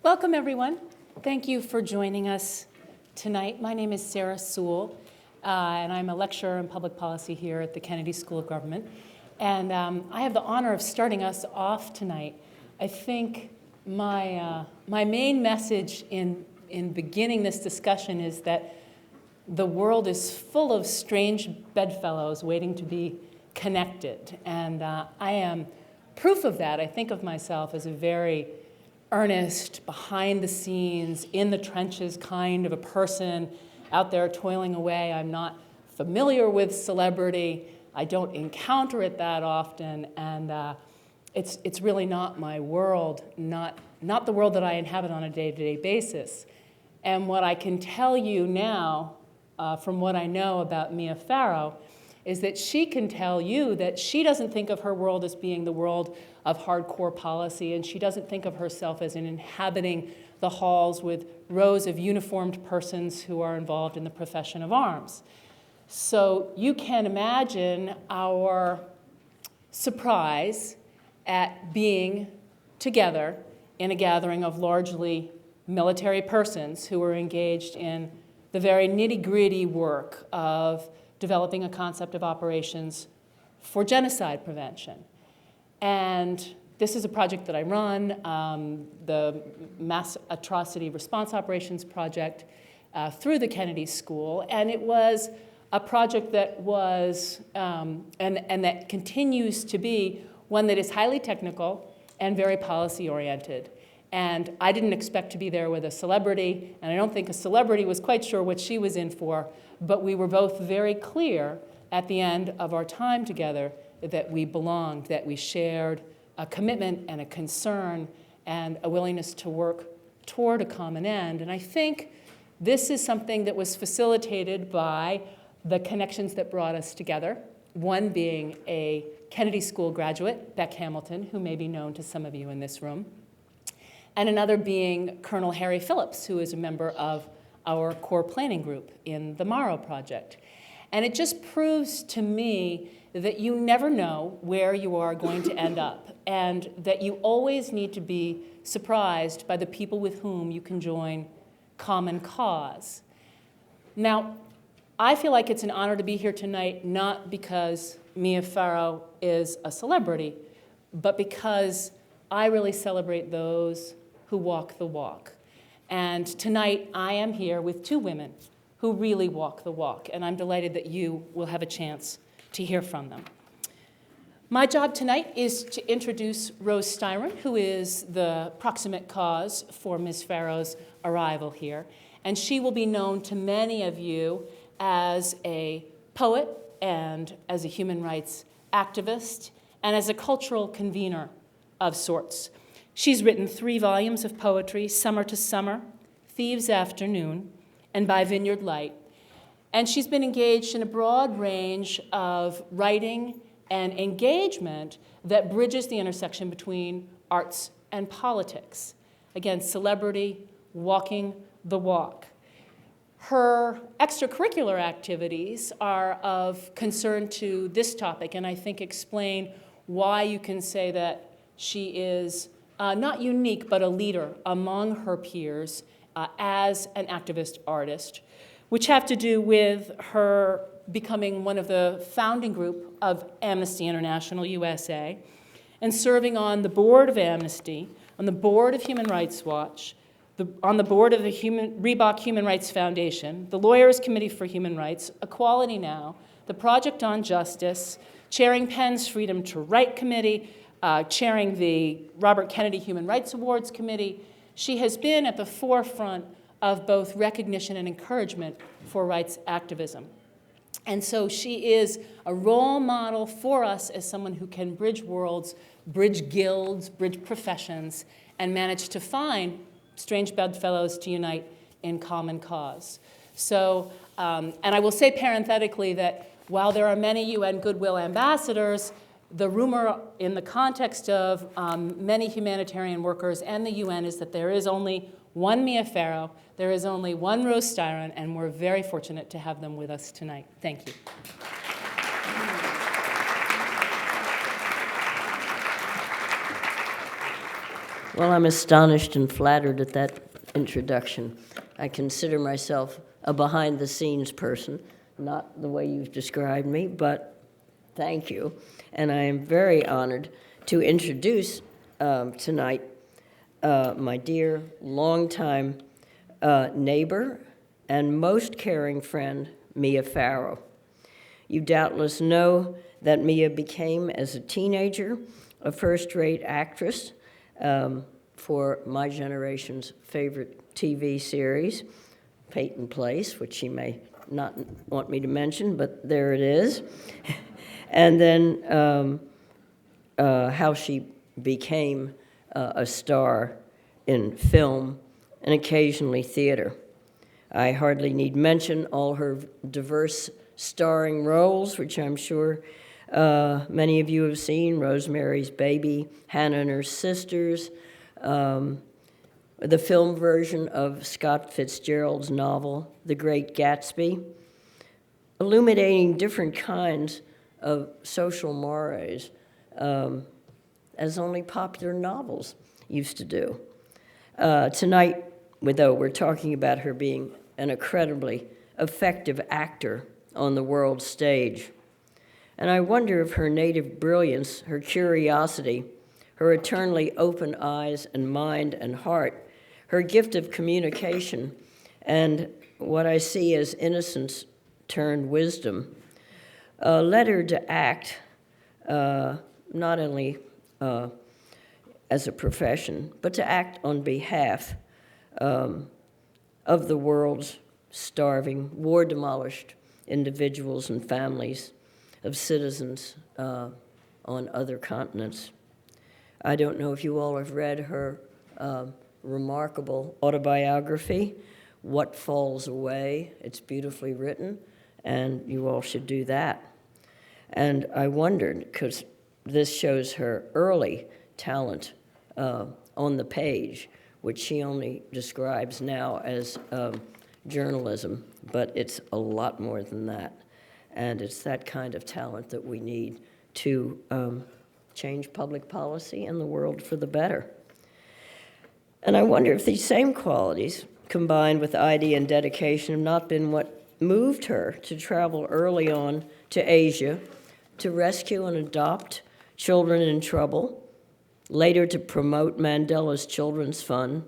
Welcome, everyone. Thank you for joining us tonight. My name is Sarah Sewell, and I'm a lecturer in public policy here at the Kennedy School of Government. And I have the honor of starting us off tonight. I think my main message in beginning this discussion is that the world is full of strange bedfellows waiting to be connected. And I am proof of that. I think of myself as a very earnest, behind the scenes, in the trenches kind of a person out there toiling away. I'm not familiar with celebrity. I don't encounter it that often. And it's really not my world, not the world that I inhabit on a day-to-day basis. And what I can tell you now, from what I know about Mia Farrow, is that she can tell you that she doesn't think of her world as being the world of hardcore policy, and she doesn't think of herself as inhabiting the halls with rows of uniformed persons who are involved in the profession of arms. So you can imagine our surprise at being together in a gathering of largely military persons who are engaged in the very nitty-gritty work of developing a concept of operations for genocide prevention. And this is a project that I run, the Mass Atrocity Response Operations Project through the Kennedy School. And it was a project that was, and that continues to be, one that is highly technical and very policy-oriented. And I didn't expect to be there with a celebrity, and I don't think a celebrity was quite sure what she was in for, but we were both very clear at the end of our time together that we belonged, that we shared a commitment and a concern and a willingness to work toward a common end. And I think this is something that was facilitated by the connections that brought us together, one being a Kennedy School graduate, Beck Hamilton, who may be known to some of you in this room, and another being Colonel Harry Phillips, who is a member of our core planning group in the Morrow Project. And it just proves to me that you never know where you are going to end up, and that you always need to be surprised by the people with whom you can join common cause. Now, I feel like it's an honor to be here tonight, not because Mia Farrow is a celebrity, but because I really celebrate those who walk the walk. And tonight, I am here with two women who really walk the walk, and I'm delighted that you will have a chance to hear from them. My job tonight is to introduce Rose Styron, who is the proximate cause for Ms. Farrow's arrival here, and she will be known to many of you as a poet and as a human rights activist and as a cultural convener of sorts. She's written 3 volumes of poetry, Summer to Summer, Thieves' Afternoon, and By Vineyard Light. And she's been engaged in a broad range of writing and engagement that bridges the intersection between arts and politics. Again, celebrity, walking the walk. Her extracurricular activities are of concern to this topic, and I think explain why you can say that she is not unique, but a leader among her peers as an activist artist, which have to do with her becoming one of the founding group of Amnesty International USA and serving on the board of Amnesty, on the board of Human Rights Watch, on the board of the Reebok Human Rights Foundation, the Lawyers Committee for Human Rights, Equality Now, the Project on Justice, chairing PEN's Freedom to Write Committee, chairing the Robert Kennedy Human Rights Awards Committee. She has been at the forefront of both recognition and encouragement for rights activism. And so she is a role model for us as someone who can bridge worlds, bridge guilds, bridge professions, and manage to find strange bedfellows to unite in common cause. So, and I will say parenthetically that while there are many UN Goodwill ambassadors, the rumor in the context of many humanitarian workers and the UN is that there is only one Mia Farrow, there is only one Rose Styron, and we're very fortunate to have them with us tonight. Thank you. Well, I'm astonished and flattered at that introduction. I consider myself a behind-the-scenes person, not the way you've described me, but thank you. And I am very honored to introduce tonight my dear, longtime neighbor and most caring friend, Mia Farrow. You doubtless know that Mia became, as a teenager, a first-rate actress for my generation's favorite TV series, Peyton Place, which she may not want me to mention, but there it is. And then how she became a star in film and occasionally theater. I hardly need mention all her diverse starring roles, which I'm sure many of you have seen: Rosemary's Baby, Hannah and Her Sisters, the film version of Scott Fitzgerald's novel, The Great Gatsby, illuminating different kinds of social mores, as only popular novels used to do. Tonight, though, we're talking about her being an incredibly effective actor on the world stage. And I wonder if her native brilliance, her curiosity, her eternally open eyes and mind and heart, her gift of communication, and what I see as innocence turned wisdom, led her to act not only as a profession, but to act on behalf of the world's starving, war-demolished individuals and families of citizens on other continents. I don't know if you all have read her remarkable autobiography, What Falls Away. It's beautifully written, and you all should do that. And I wondered, because this shows her early talent on the page, which she only describes now as journalism, but it's a lot more than that. And it's that kind of talent that we need to change public policy and the world for the better. And I wonder if these same qualities, combined with idea and dedication, have not been what moved her to travel early on to Asia, to rescue and adopt children in trouble, later to promote Mandela's Children's Fund,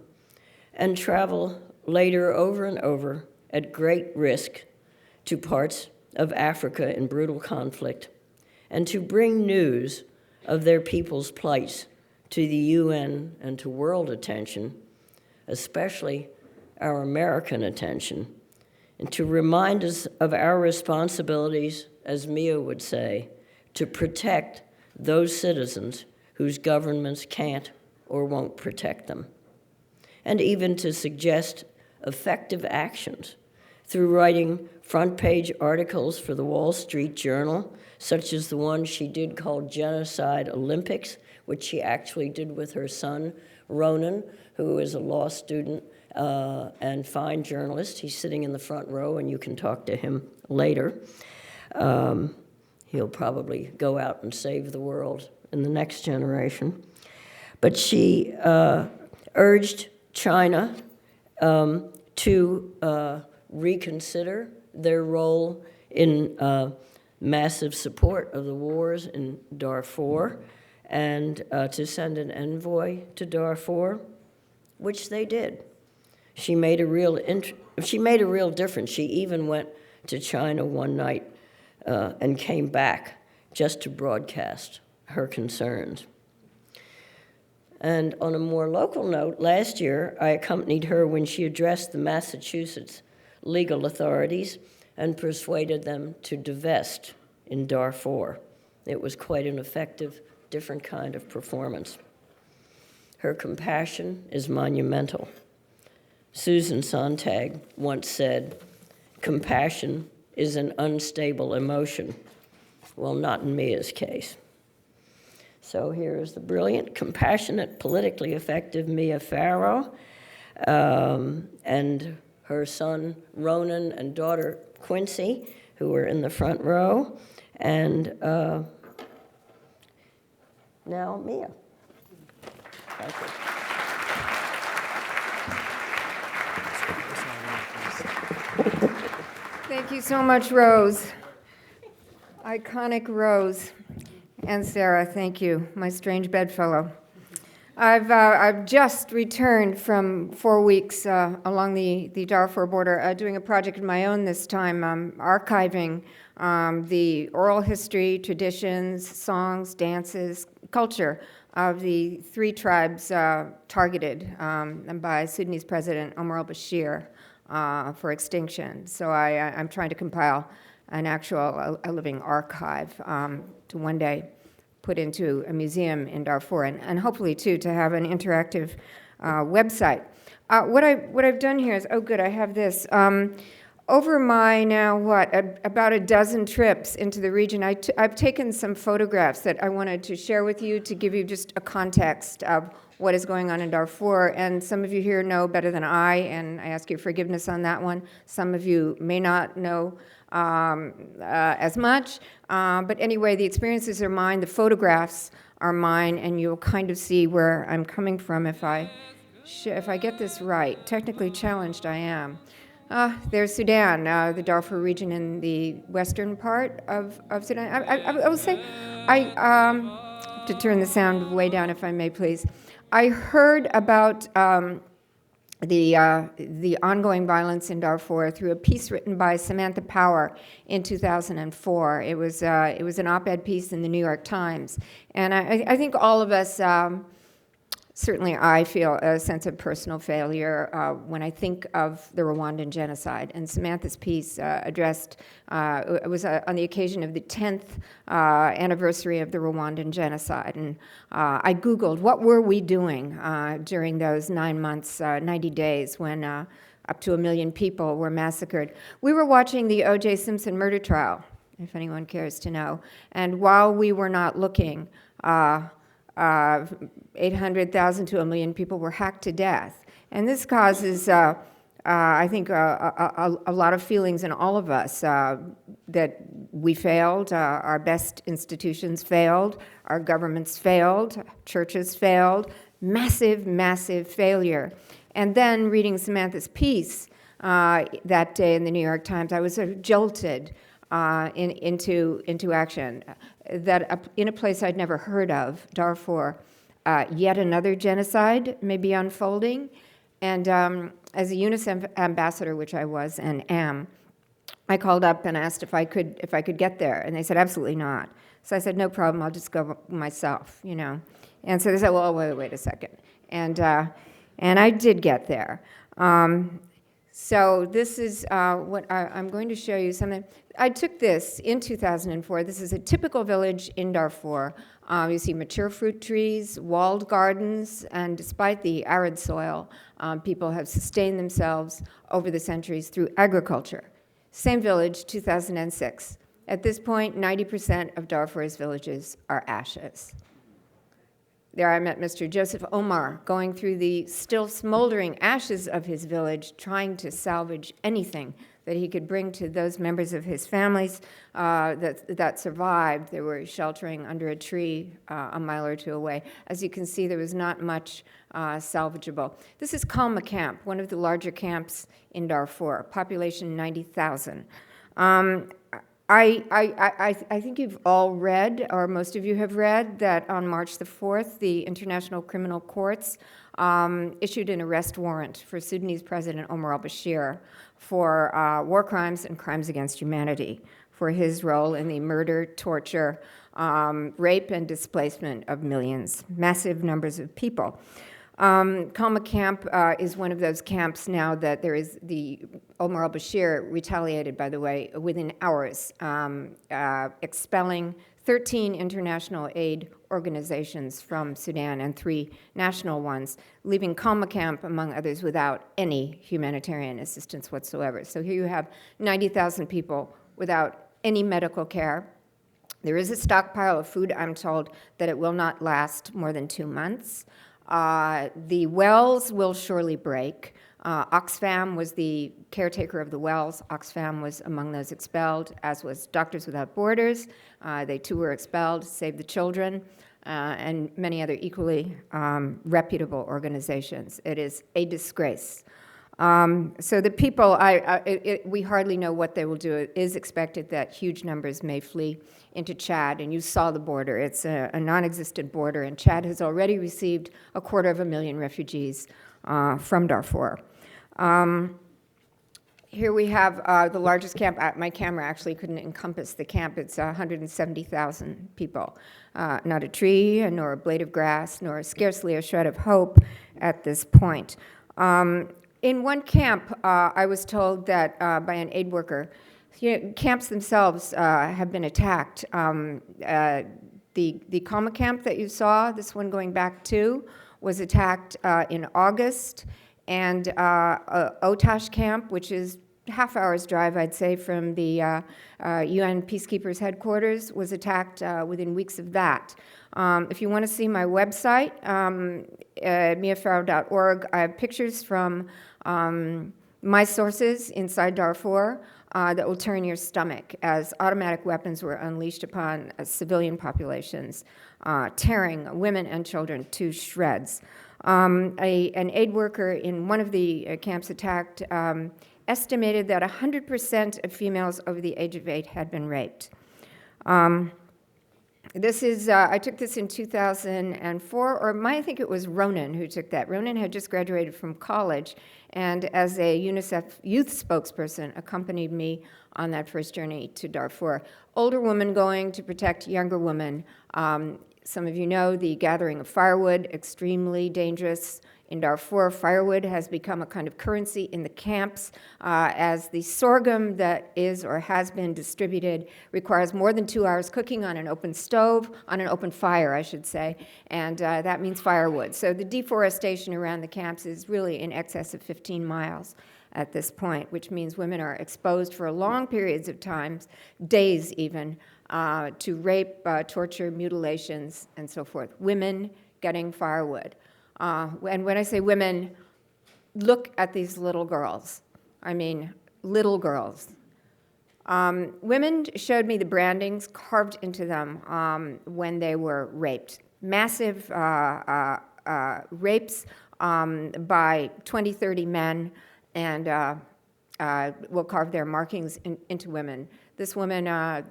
and travel later over and over at great risk to parts of Africa in brutal conflict, and to bring news of their people's plights to the UN and to world attention, especially our American attention, and to remind us of our responsibilities, as Mia would say, to protect those citizens whose governments can't or won't protect them, and even to suggest effective actions through writing front-page articles for the Wall Street Journal, such as the one she did called Genocide Olympics, which she actually did with her son, Ronan, who is a law student and fine journalist. He's sitting in the front row, and you can talk to him later. He'll probably go out and save the world in the next generation. But she urged China to reconsider their role in massive support of the wars in Darfur, and to send an envoy to Darfur, which they did. She made a real difference. She even went to China one night and came back just to broadcast her concerns. And on a more local note, last year I accompanied her when she addressed the Massachusetts legal authorities and persuaded them to divest in Darfur. It was quite an effective, different kind of performance. Her compassion is monumental. Susan Sontag once said, "Compassion is an unstable emotion." Well, not in Mia's case. So here is the brilliant, compassionate, politically effective Mia Farrow, and her son Ronan and daughter Quincy, who are in the front row, and now Mia. Thank you. Thank you so much, Rose. Iconic Rose. And Sarah, thank you, my strange bedfellow. I've just returned from 4 weeks along the Darfur border, doing a project of my own this time, archiving the oral history, traditions, songs, dances, culture of the 3 tribes targeted by Sudanese President Omar al-Bashir for extinction. So I'm trying to compile an actual a living archive to one day put into a museum in Darfur, and hopefully, too, to have an interactive website. What I've done here is, oh, good, I have this. Over my now, about a dozen trips into the region, I've taken some photographs that I wanted to share with you to give you just a context of what is going on in Darfur. And some of you here know better than I, and I ask your forgiveness on that one. Some of you may not know as much. But anyway, the experiences are mine, the photographs are mine, and you'll kind of see where I'm coming from if I get this right. Technically challenged, I am. There's Sudan, the Darfur region in the western part of Sudan. I will say, I have to turn the sound way down if I may, please. I heard about the ongoing violence in Darfur through a piece written by Samantha Power in 2004. It was an op-ed piece in the New York Times, and I think all of us. Certainly, I feel a sense of personal failure when I think of the Rwandan Genocide. And Samantha's piece addressed, it was on the occasion of the 10th anniversary of the Rwandan Genocide. And I Googled, what were we doing during those 9 months, 90 days, when up to 1 million people were massacred? We were watching the O.J. Simpson murder trial, if anyone cares to know. And while we were not looking, 800,000 to 1 million people were hacked to death. And this causes, I think, a lot of feelings in all of us that we failed, our best institutions failed, our governments failed, churches failed, massive, massive failure. And then reading Samantha's piece that day in the New York Times, I was sort of jolted into action. That in a place I'd never heard of, Darfur, yet another genocide may be unfolding. And as a UNICEF ambassador, which I was and am, I called up and asked if I could get there, and they said absolutely not. So I said no problem, I'll just go myself, you know. And so they said, well, wait a second, and I did get there. So this is what I'm going to show you something. I took this in 2004. This is a typical village in Darfur. You see mature fruit trees, walled gardens, and despite the arid soil, people have sustained themselves over the centuries through agriculture. Same village, 2006. At this point, 90% of Darfur's villages are ashes. There I met Mr. Joseph Omar, going through the still smoldering ashes of his village, trying to salvage anything that he could bring to those members of his families that survived. They were sheltering under a tree a mile or two away. As you can see, there was not much salvageable. This is Kalma Camp, one of the larger camps in Darfur, population 90,000. I think you've all read, or most of you have read, that on March the 4th, the International Criminal Courts issued an arrest warrant for Sudanese President Omar al-Bashir for war crimes and crimes against humanity, for his role in the murder, torture, rape, and displacement of millions, massive numbers of people. Kalma Camp is one of those camps now that there is the Omar al-Bashir retaliated, by the way, within hours, expelling 13 international aid organizations from Sudan and 3 national ones, leaving Kalma Camp, among others, without any humanitarian assistance whatsoever. So here you have 90,000 people without any medical care. There is a stockpile of food. I'm told that it will not last more than 2 months. The wells will surely break. Oxfam was the caretaker of the wells. Oxfam was among those expelled, as was Doctors Without Borders. They too were expelled, Save the Children, and many other equally reputable organizations. It is a disgrace. So the people, we hardly know what they will do. It is expected that huge numbers may flee into Chad, and you saw the border. It's a non-existent border, and Chad has already received 250,000 refugees from Darfur. Here we have the largest camp. My camera actually couldn't encompass the camp. It's 170,000 people. Not a tree, nor a blade of grass, nor scarcely a shred of hope at this point. In one camp, I was told that by an aid worker, camps themselves have been attacked. The Kalma camp that you saw, this one going back to, was attacked in August, and Otash camp, which is half hour's drive, I'd say, from the UN Peacekeepers headquarters, was attacked within weeks of that. If you want to see my website, miafarrow.org, I have pictures from my sources inside Darfur that will turn your stomach as automatic weapons were unleashed upon civilian populations, tearing women and children to shreds. An aid worker in one of the camps attacked estimated that 100% of females over the age of 8 had been raped. This is, I took this in 2004, or I think it was Ronan who took that. Ronan had just graduated from college, and as a UNICEF youth spokesperson, accompanied me on that first journey to Darfur. Older woman going to protect younger women. Some of you know the gathering of firewood, extremely dangerous. In Darfur, firewood has become a kind of currency in the camps as the sorghum that is or has been distributed requires more than 2 hours cooking on an open stove, on an open fire, I should say, and that means firewood. So the deforestation around the camps is really in excess of 15 miles at this point, which means women are exposed for long periods of time, days even, to rape, torture, mutilations, and so forth. Women getting firewood. And when I say women, look at these little girls. I mean, little girls. Women showed me the brandings carved into them when they were raped. Massive rapes by 20, 30 men, and will carve their markings into women. This woman,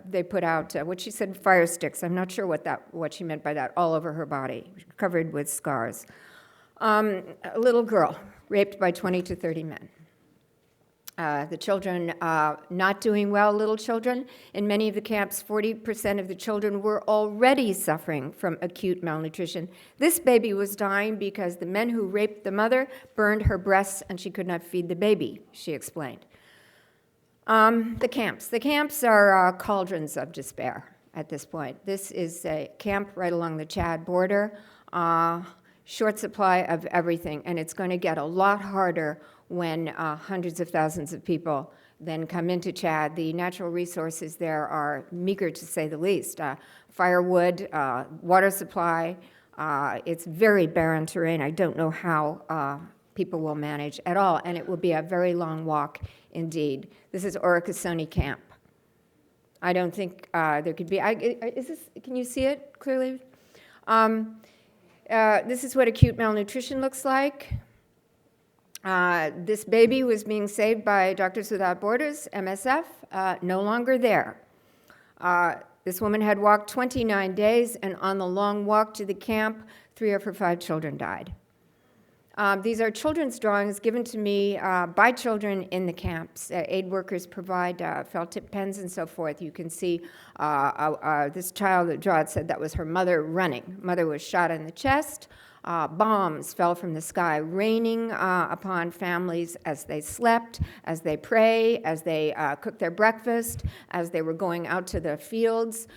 they put out what she said, fire sticks. I'm not sure what she meant by that, all over her body, covered with scars. A little girl raped by 20 to 30 men. The children not doing well, little children. In many of the camps, 40% of the children were already suffering from acute malnutrition. This baby was dying because the men who raped the mother burned her breasts and she could not feed the baby, she explained. The camps are cauldrons of despair at this point. This is a camp right along the Chad border. Short supply of everything, and it's going to get a lot harder when hundreds of thousands of people then come into Chad. The natural resources there are meager, to say the least. Firewood, water supply. It's very barren terrain. I don't know how people will manage at all, and it will be a very long walk indeed. This is Orikisoni Camp. I don't think there could be. Can you see it clearly? This is what acute malnutrition looks like. This baby was being saved by Doctors Without Borders, MSF, no longer there. This woman had walked 29 days, and on the long walk to the camp, 3 of her 5 children died. These are children's drawings given to me by children in the camps. Aid workers provide felt tip pens and so forth. You can see this child that draw it said that was her mother running. Mother was shot in the chest. Bombs fell from the sky, raining upon families as they slept, as they pray, as they cooked their breakfast, as they were going out to the fields.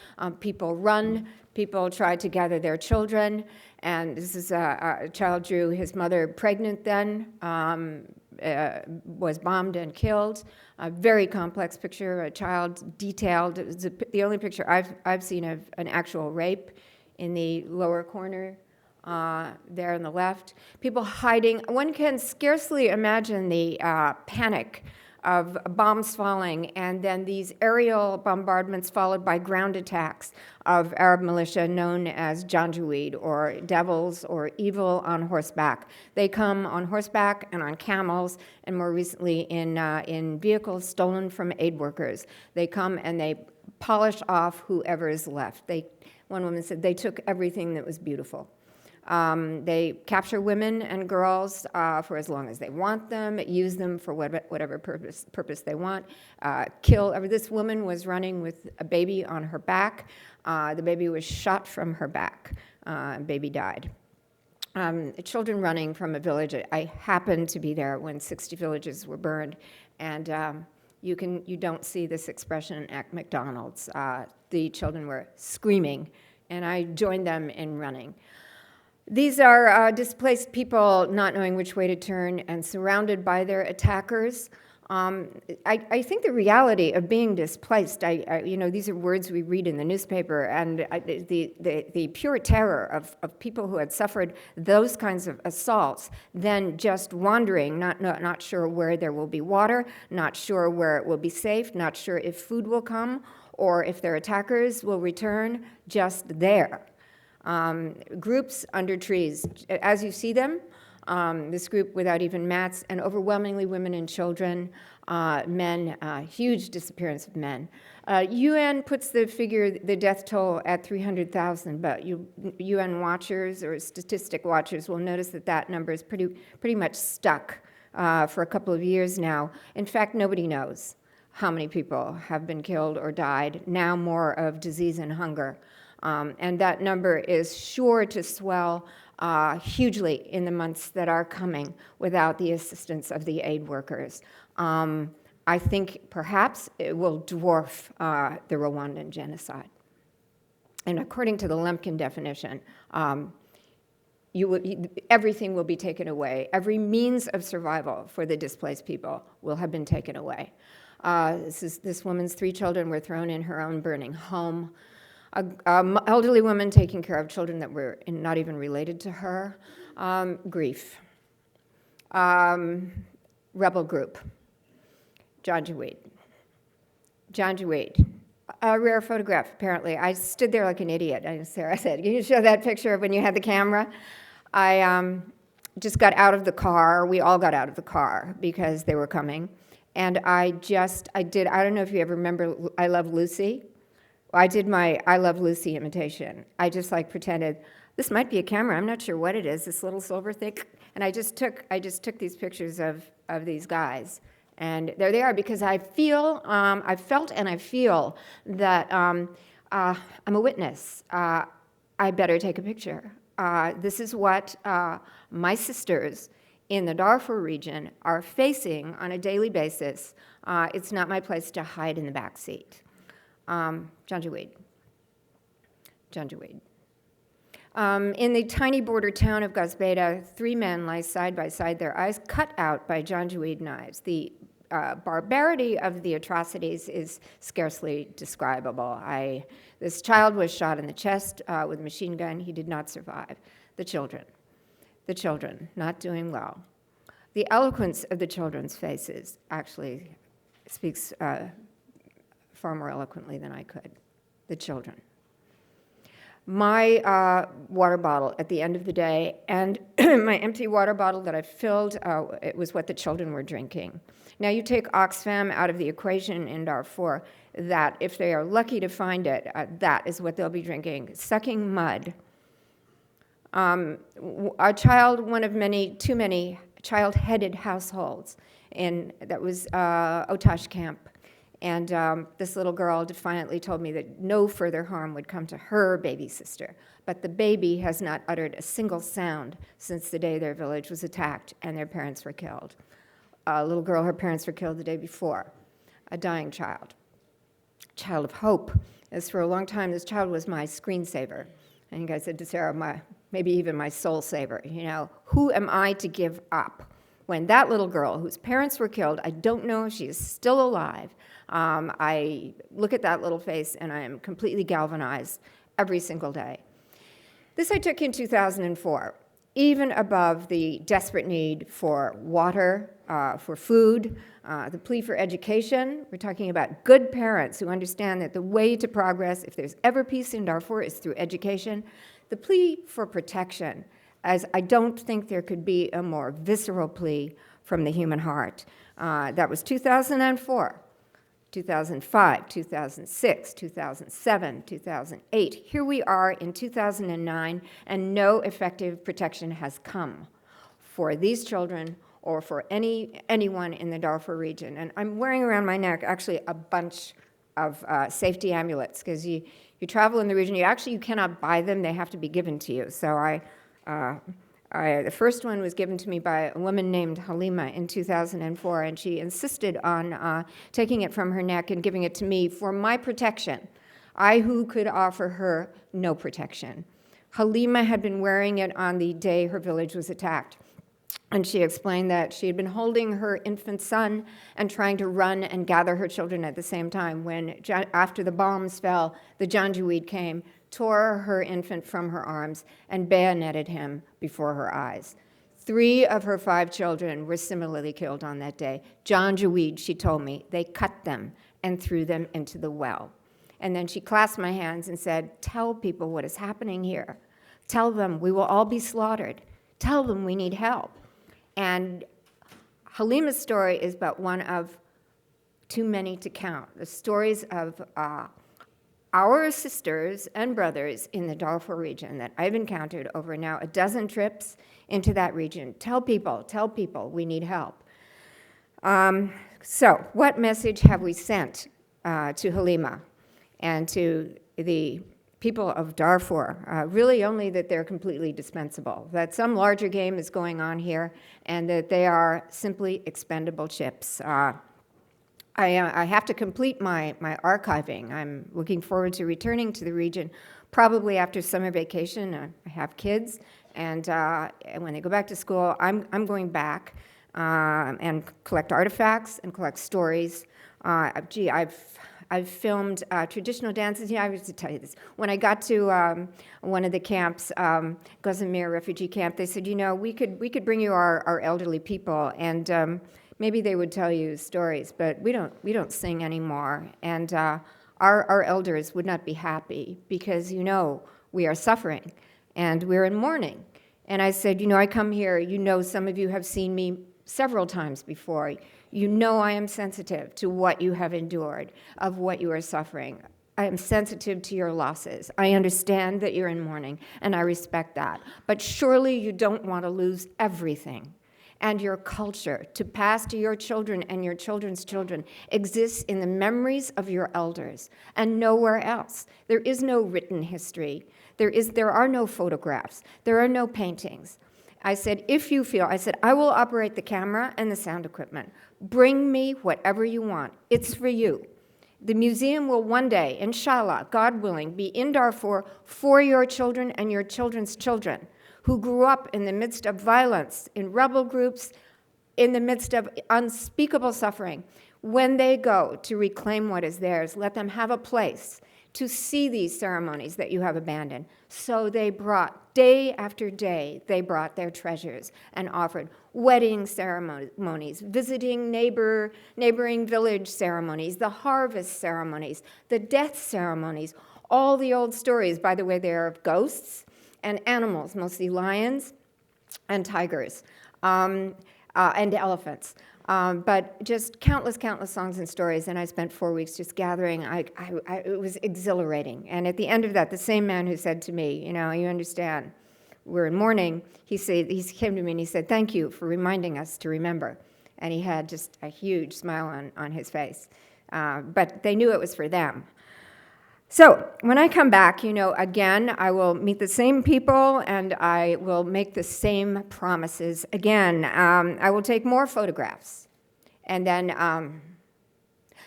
People run. People tried to gather their children. And this is a child drew his mother pregnant then, was bombed and killed. A very complex picture, a child detailed. It was the only picture I've seen of an actual rape in the lower corner there on the left. People hiding. One can scarcely imagine the panic of bombs falling, and then these aerial bombardments followed by ground attacks of Arab militia known as Janjaweed, or devils, or evil on horseback. They come on horseback and on camels, and more recently in vehicles stolen from aid workers. They come and they polish off whoever is left. One woman said they took everything that was beautiful. They capture women and girls for as long as they want them, use them for whatever purpose they want, kill. This woman was running with a baby on her back. The baby was shot from her back. Baby died. Children running from a village. I happened to be there when 60 villages were burned, and you don't see this expression at McDonald's. The children were screaming, and I joined them in running. These are displaced people not knowing which way to turn and surrounded by their attackers. I think the reality of being displaced, these are words we read in the newspaper, and the pure terror of people who had suffered those kinds of assaults, then just wandering, not sure where there will be water, not sure where it will be safe, not sure if food will come or if their attackers will return, just there. Groups under trees, as you see them, this group without even mats, and overwhelmingly women and children, men, huge disappearance of men. UN puts the death toll at 300,000, but UN watchers or statistic watchers will notice that number is pretty much stuck for a couple of years now. In fact, nobody knows how many people have been killed or died, now more of disease and hunger. And that number is sure to swell hugely in the months that are coming without the assistance of the aid workers. I think perhaps it will dwarf the Rwandan genocide. And according to the Lemkin definition, everything will be taken away. Every means of survival for the displaced people will have been taken away. This woman's 3 children were thrown in her own burning home. An elderly woman taking care of children that were not even related to her. Grief. Rebel group. Janjaweed. A rare photograph, apparently. I stood there like an idiot. Sarah said, "Can you show that picture of when you had the camera?" I just got out of the car. We all got out of the car because they were coming. And I don't know if you ever remember I Love Lucy. I did my I Love Lucy imitation. I just pretended, this might be a camera, I'm not sure what it is, this little silver thing. And I just took these pictures of these guys. And there they are, because I felt and I feel that I'm a witness. I better take a picture. This is what my sisters in the Darfur region are facing on a daily basis. It's not my place to hide in the back seat. Janjaweed. In the tiny border town of Gazbeta, 3 men lie side by side, their eyes cut out by Janjaweed knives. The barbarity of the atrocities is scarcely describable. This child was shot in the chest with a machine gun. He did not survive. The children, not doing well. The eloquence of the children's faces actually speaks far more eloquently than I could. The children. My water bottle at the end of the day, and my empty water bottle that I filled, it was what the children were drinking. Now you take Oxfam out of the equation in Darfur, that if they are lucky to find it, that is what they'll be drinking, sucking mud. A child, one of too many child-headed households, that was Otash camp. And this little girl defiantly told me that no further harm would come to her baby sister. But the baby has not uttered a single sound since the day their village was attacked and their parents were killed. A little girl, her parents were killed the day before. A dying child. Child of hope. As for a long time, this child was my screensaver. I think I said to Sarah, maybe even my soul saver. Who am I to give up? When that little girl, whose parents were killed, I don't know if she is still alive, I look at that little face and I am completely galvanized every single day. This I took in 2004. even above the desperate need for water, for food, the plea for education. We're talking about good parents who understand that the way to progress, if there's ever peace in Darfur, is through education. The plea for protection, as I don't think there could be a more visceral plea from the human heart. That was 2004. 2005, 2006, 2007, 2008. Here we are in 2009, and no effective protection has come for these children or for anyone in the Darfur region. And I'm wearing around my neck actually a bunch of safety amulets, because you travel in the region, you cannot buy them, they have to be given to you. So the first one was given to me by a woman named Halima in 2004, and she insisted on taking it from her neck and giving it to me for my protection. I who could offer her no protection. Halima had been wearing it on the day her village was attacked. And she explained that she had been holding her infant son and trying to run and gather her children at the same time when, after the bombs fell, the Janjaweed came, tore her infant from her arms, and bayoneted him before her eyes. 3 of her 5 children were similarly killed on that day. Janjaweed, she told me, they cut them and threw them into the well. And then she clasped my hands and said, "Tell people what is happening here. Tell them we will all be slaughtered. Tell them we need help." And Halima's story is but one of too many to count. The stories of our sisters and brothers in the Darfur region that I've encountered over now a dozen trips into that region. Tell people, we need help. So what message have we sent to Halima and to the people of Darfur? Really only that they're completely dispensable, that some larger game is going on here, and that they are simply expendable chips. I have to complete my archiving. I'm looking forward to returning to the region, probably after summer vacation. I have kids, and when they go back to school, I'm going back and collect artifacts and collect stories. I've filmed traditional dances. I have to tell you this. When I got to one of the camps, Gozamir refugee camp, they said, we could bring you our elderly people, and maybe they would tell you stories, but we don't sing anymore. And our elders would not be happy because, we are suffering and we're in mourning. And I said, I come here, some of you have seen me several times before. I am sensitive to what you have endured, of what you are suffering. I am sensitive to your losses. I understand that you're in mourning, and I respect that. But surely you don't want to lose everything. And your culture, to pass to your children and your children's children, exists in the memories of your elders and nowhere else. There is no written history. There are no photographs. There are no paintings. I said, I will operate the camera and the sound equipment. Bring me whatever you want. It's for you. The museum will one day, inshallah, God willing, be in Darfur for your children and your children's children who grew up in the midst of violence, in rebel groups, in the midst of unspeakable suffering. When they go to reclaim what is theirs, let them have a place to see these ceremonies that you have abandoned. So they brought, day after day, they brought their treasures and offered wedding ceremonies, visiting neighboring village ceremonies, the harvest ceremonies, the death ceremonies, all the old stories. By the way, they are of ghosts and animals, mostly lions and tigers and elephants. But just countless songs and stories, and I spent 4 weeks just gathering. It was exhilarating. And at the end of that, the same man who said to me, you understand, we're in mourning, he came to me and he said, "Thank you for reminding us to remember." And he had just a huge smile on his face. But they knew it was for them. So when I come back, again, I will meet the same people and I will make the same promises again. I will take more photographs. And then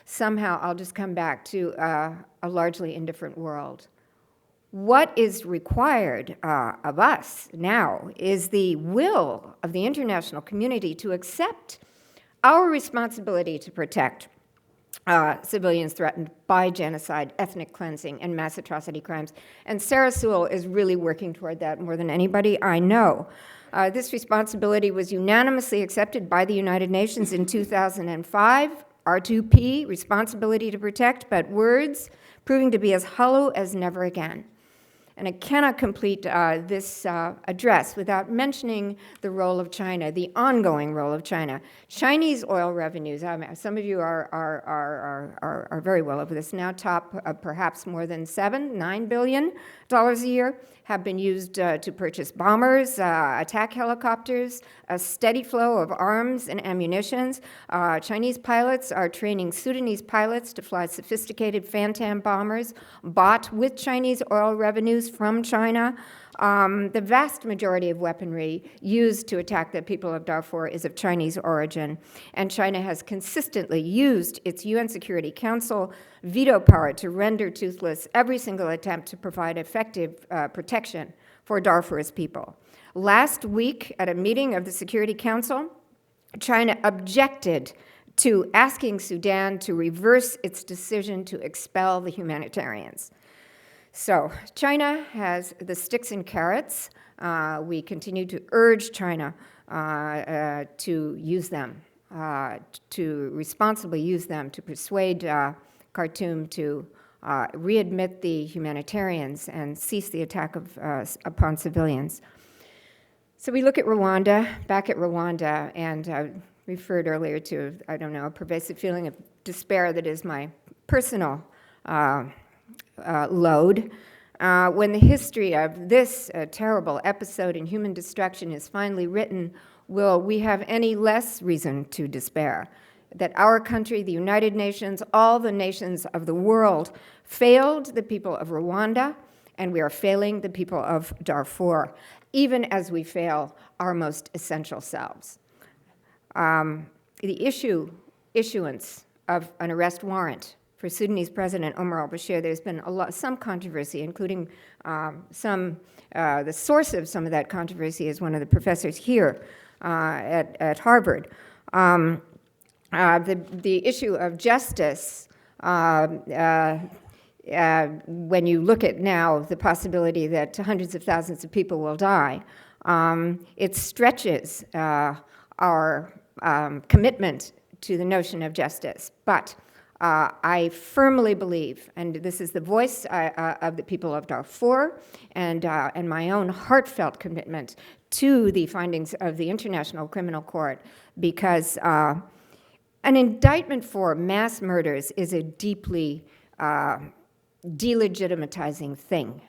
somehow I'll just come back to a largely indifferent world. What is required of us now is the will of the international community to accept our responsibility to protect civilians threatened by genocide, ethnic cleansing, and mass atrocity crimes. And Sarah Sewell is really working toward that more than anybody I know. This responsibility was unanimously accepted by the United Nations in 2005. R2P, responsibility to protect, but words proving to be as hollow as never again. And I cannot complete this address without mentioning the role of China, the ongoing role of China. Chinese oil revenues, some of you are very well over this now, top perhaps more than $9 billion a year, have been used to purchase bombers, attack helicopters, a steady flow of arms and ammunitions. Chinese pilots are training Sudanese pilots to fly sophisticated Phantom bombers bought with Chinese oil revenues from China. The vast majority of weaponry used to attack the people of Darfur is of Chinese origin, and China has consistently used its UN Security Council veto power to render toothless every single attempt to provide effective protection for Darfur's people. Last week, at a meeting of the Security Council, China objected to asking Sudan to reverse its decision to expel the humanitarians. So China has the sticks and carrots. We continue to urge China to use them, to responsibly use them to persuade Khartoum to readmit the humanitarians and cease the attack upon civilians. So we look at Rwanda, back at Rwanda, and I referred earlier to, I don't know, a pervasive feeling of despair that is my personal load. When the history of this terrible episode in human destruction is finally written, will we have any less reason to despair? That our country, the United Nations, all the nations of the world failed the people of Rwanda, and we are failing the people of Darfur, even as we fail our most essential selves. The issuance of an arrest warrant for Sudanese President Omar al-Bashir, there's been some controversy, including the source of some of that controversy is one of the professors here at Harvard. The issue of justice, when you look at now the possibility that hundreds of thousands of people will die, it stretches our commitment to the notion of justice. But I firmly believe, and this is the voice of the people of Darfur and my own heartfelt commitment to the findings of the International Criminal Court, because an indictment for mass murders is a deeply delegitimizing thing.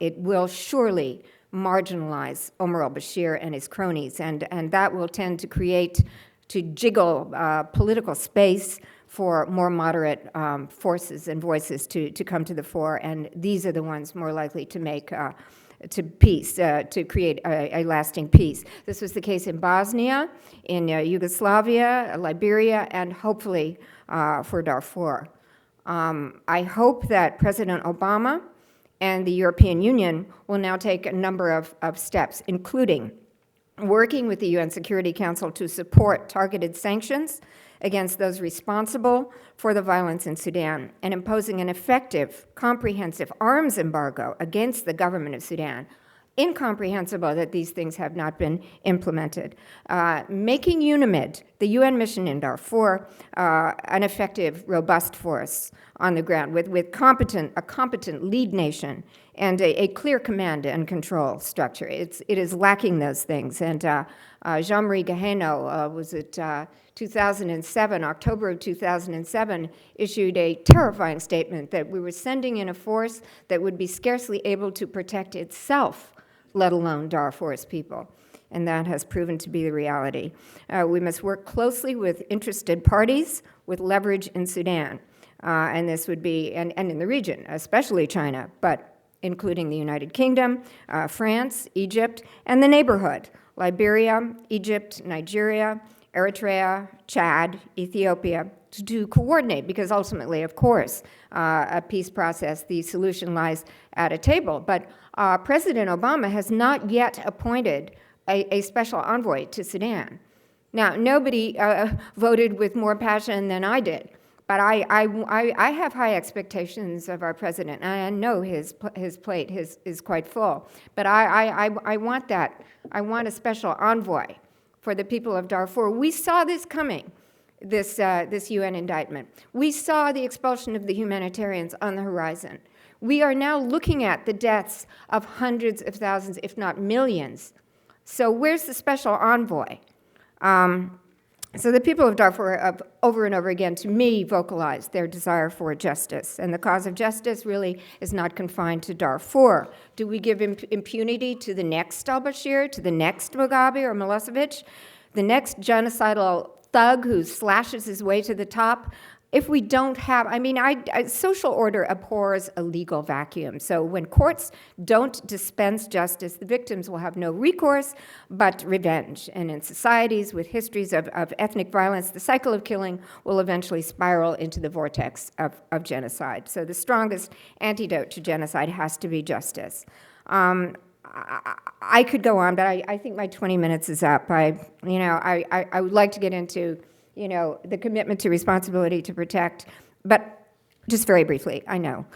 It will surely marginalize Omar al-Bashir and his cronies, and that will tend to jiggle political space for more moderate forces and voices to come to the fore, and these are the ones more likely to make to create a lasting peace. This was the case in Bosnia, in Yugoslavia, Liberia, and hopefully for Darfur. I hope that President Obama and the European Union will now take a number of steps, including working with the UN Security Council to support targeted sanctions against those responsible for the violence in Sudan, and imposing an effective, comprehensive arms embargo against the government of Sudan. Incomprehensible that these things have not been implemented. Making UNAMID, the UN mission in Darfur, an effective, robust force on the ground with a competent lead nation and a clear command and control structure. It is lacking those things. And Jean-Marie Gaheno was it 2007, October of 2007, issued a terrifying statement that we were sending in a force that would be scarcely able to protect itself, let alone Darfur's people. And that has proven to be the reality. We must work closely with interested parties with leverage in Sudan. And this would be, and in the region, especially China, but including the United Kingdom, France, Egypt, and the neighborhood, Liberia, Egypt, Nigeria, Eritrea, Chad, Ethiopia, to coordinate, because ultimately, of course, a peace process, the solution lies at a table. But President Obama has not yet appointed a special envoy to Sudan. Now, nobody voted with more passion than I did But I have high expectations of our president, and I know his plate is quite full. But I want that. I want a special envoy for the people of Darfur. We saw this coming, this UN indictment. We saw the expulsion of the humanitarians on the horizon. We are now looking at the deaths of hundreds of thousands, if not millions. So where's the special envoy? So the people of Darfur have over and over again, to me, vocalized their desire for justice. And the cause of justice really is not confined to Darfur. Do we give impunity to the next al-Bashir, to the next Mugabe or Milosevic, the next genocidal thug who slashes his way to the top? If we don't have, social order abhors a legal vacuum. So when courts don't dispense justice, the victims will have no recourse but revenge. And in societies with histories of ethnic violence, the cycle of killing will eventually spiral into the vortex of genocide. So the strongest antidote to genocide has to be justice. I could go on, but I think my 20 minutes is up. I would like to get into the commitment to responsibility to protect, but just very briefly, I know.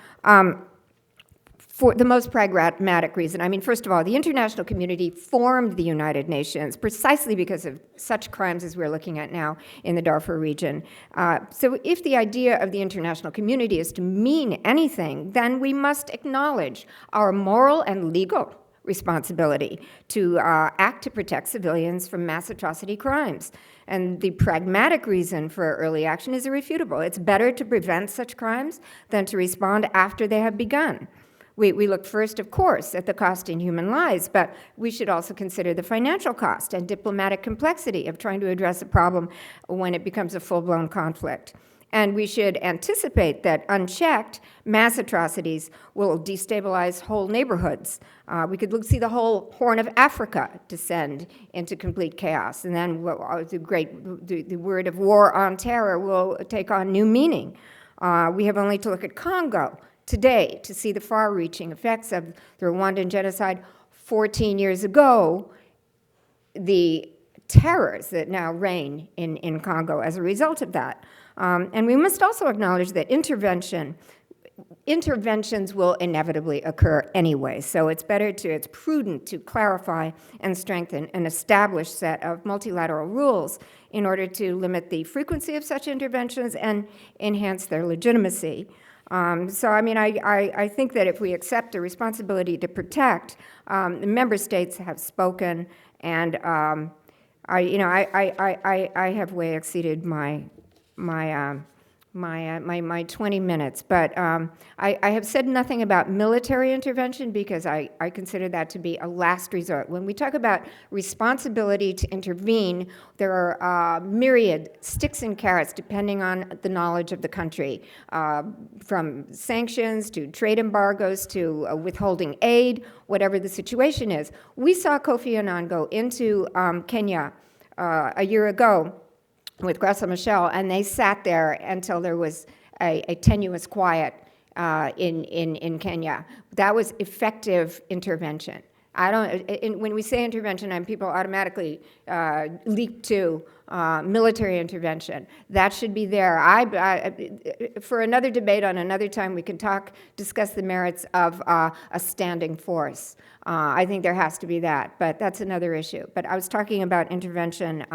For the most pragmatic reason, first of all, the international community formed the United Nations precisely because of such crimes as we're looking at now in the Darfur region. So if the idea of the international community is to mean anything, then we must acknowledge our moral and legal responsibility to act to protect civilians from mass atrocity crimes. And the pragmatic reason for early action is irrefutable. It's better to prevent such crimes than to respond after they have begun. We look first, of course, at the cost in human lives, but we should also consider the financial cost and diplomatic complexity of trying to address a problem when it becomes a full-blown conflict. And we should anticipate that, unchecked, mass atrocities will destabilize whole neighborhoods. We could see the whole Horn of Africa descend into complete chaos. And then the word of war on terror will take on new meaning. We have only to look at Congo today to see the far-reaching effects of the Rwandan Genocide 14 years ago, the terrors that now reign in Congo as a result of that. And we must also acknowledge that interventions will inevitably occur anyway. So it's prudent to clarify and strengthen an established set of multilateral rules in order to limit the frequency of such interventions and enhance their legitimacy. I think that if we accept the responsibility to protect, the member states have spoken, and I have way exceeded my 20 minutes, but I have said nothing about military intervention because I consider that to be a last resort. When we talk about responsibility to intervene, there are myriad sticks and carrots depending on the knowledge of the country, from sanctions to trade embargoes to withholding aid, whatever the situation is. We saw Kofi Annan go into Kenya a year ago with Grasa Michel, and they sat there until there was a tenuous quiet in Kenya. That was effective intervention. When we say intervention, people automatically leap to military intervention. That should be there. For another debate on another time, we can discuss the merits of a standing force. I think there has to be that, but that's another issue. But I was talking about intervention,